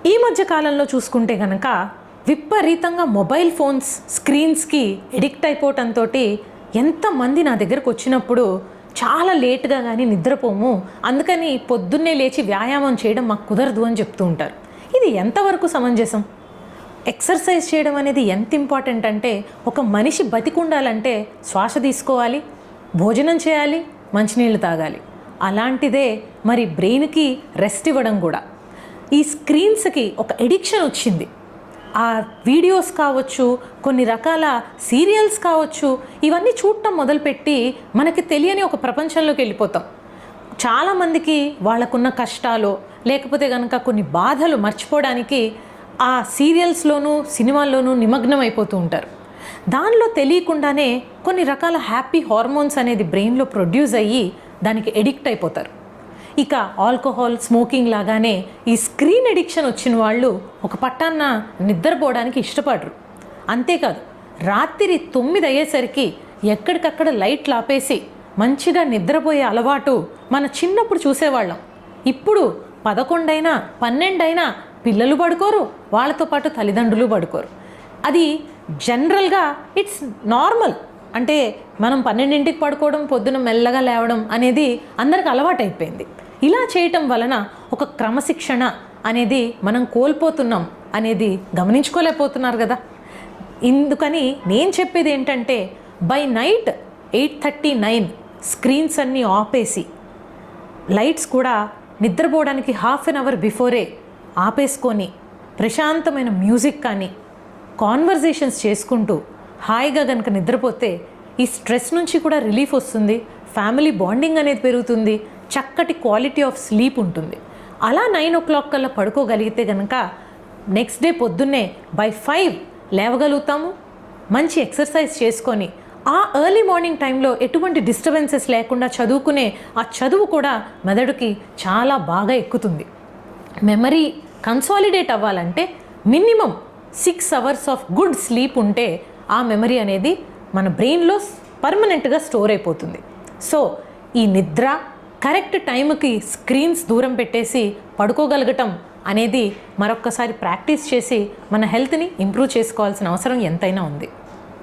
ఈ మధ్య కాలంలో చూసుకుంటే కనుక విపరీతంగా మొబైల్ ఫోన్స్ స్క్రీన్స్కి ఎడిక్ట్ అయిపోవటంతో ఎంతమంది నా దగ్గరకు వచ్చినప్పుడు చాలా లేట్గా కానీ నిద్రపోము, అందుకని పొద్దున్నే లేచి వ్యాయామం చేయడం మాకు కుదరదు అని చెప్తూ ఉంటారు. ఇది ఎంతవరకు సమంజసం? ఎక్సర్సైజ్ చేయడం అనేది ఎంత ఇంపార్టెంట్ అంటే, ఒక మనిషి బతికుండాలంటే శ్వాస తీసుకోవాలి, భోజనం చేయాలి, మంచినీళ్ళు తాగాలి. అలాంటిదే మరి బ్రెయిన్కి రెస్ట్ ఇవ్వడం కూడా. ఈ స్క్రీన్స్కి ఒక ఎడిక్షన్ వచ్చింది. ఆ వీడియోస్ కావచ్చు, కొన్ని రకాల సీరియల్స్ కావచ్చు, ఇవన్నీ చూడటం మొదలుపెట్టి మనకి తెలియని ఒక ప్రపంచంలోకి వెళ్ళిపోతాం. చాలామందికి వాళ్ళకున్న కష్టాలు లేకపోతే కనుక కొన్ని బాధలు మర్చిపోవడానికి ఆ సీరియల్స్లోనూ సినిమాల్లోనూ నిమగ్నం అయిపోతూ ఉంటారు. దానిలో తెలియకుండానే కొన్ని రకాల హ్యాపీ హార్మోన్స్ అనేది బ్రెయిన్లో ప్రొడ్యూస్ అయ్యి దానికి ఎడిక్ట్ అయిపోతారు. ఇక ఆల్కహాల్, స్మోకింగ్ లాగానే ఈ స్క్రీన్ ఎడిక్షన్ వచ్చిన వాళ్ళు ఒక పట్టాన్న నిద్రపోవడానికి ఇష్టపడరు. అంతేకాదు, రాత్రి 9 అయ్యేసరికి ఎక్కడికక్కడ లైట్లు ఆపేసి మంచిగా నిద్రపోయే అలవాటు మన చిన్నప్పుడు చూసేవాళ్ళం. ఇప్పుడు 11 అయినా 12 అయినా పిల్లలు పడుకోరు, వాళ్ళతో పాటు తల్లిదండ్రులు పడుకోరు. అది జనరల్గా ఇట్స్ నార్మల్. అంటే మనం 12ంటికి పడుకోవడం, పొద్దున మెల్లగా లేవడం అనేది అందరికి అలవాటైపోయింది. ఇలా చేయటం వలన ఒక క్రమశిక్షణ అనేది మనం కోల్పోతున్నాం అనేది గమనించుకోలేకపోతున్నారు కదా. ఇందుకని నేను చెప్పేది ఏంటంటే, బై నైట్ 8:39 స్క్రీన్స్ అన్నీ ఆపేసి, లైట్స్ కూడా నిద్రపోవడానికి ½ అన్ అవర్ బిఫోరే ఆపేసుకొని ప్రశాంతమైన మ్యూజిక్ కానీ కాన్వర్జేషన్స్ చేసుకుంటూ హాయిగా కనుక నిద్రపోతే ఈ స్ట్రెస్ నుంచి కూడా రిలీఫ్ వస్తుంది, ఫ్యామిలీ బాండింగ్ అనేది పెరుగుతుంది, చక్కటి క్వాలిటీ ఆఫ్ స్లీప్ ఉంటుంది. అలా 9 o'clock కల్లా పడుకోగలిగితే కనుక నెక్స్ట్ డే పొద్దున్నే బై 5 లేవగలుగుతాము. మంచి ఎక్సర్సైజ్ చేసుకొని ఆ ఎర్లీ మార్నింగ్ టైంలో ఎటువంటి డిస్టర్బెన్సెస్ లేకుండా చదువుకునే ఆ చదువు కూడా మెదడుకి చాలా బాగా ఎక్కుతుంది. మెమరీ కన్సాలిడేట్ అవ్వాలంటే minimum 6 hours of good sleep ఉంటే ఆ మెమరీ అనేది మన బ్రెయిన్లో పర్మనెంట్గా స్టోర్ అయిపోతుంది. సో ఈ నిద్ర, కరెక్ట్ టైంకి స్క్రీన్స్ దూరం పెట్టేసి పడుకోగలగటం అనేది మరొక్కసారి ప్రాక్టీస్ చేసి మన హెల్త్ని ఇంప్రూవ్ చేసుకోవాల్సిన అవసరం ఎంతైనా ఉంది.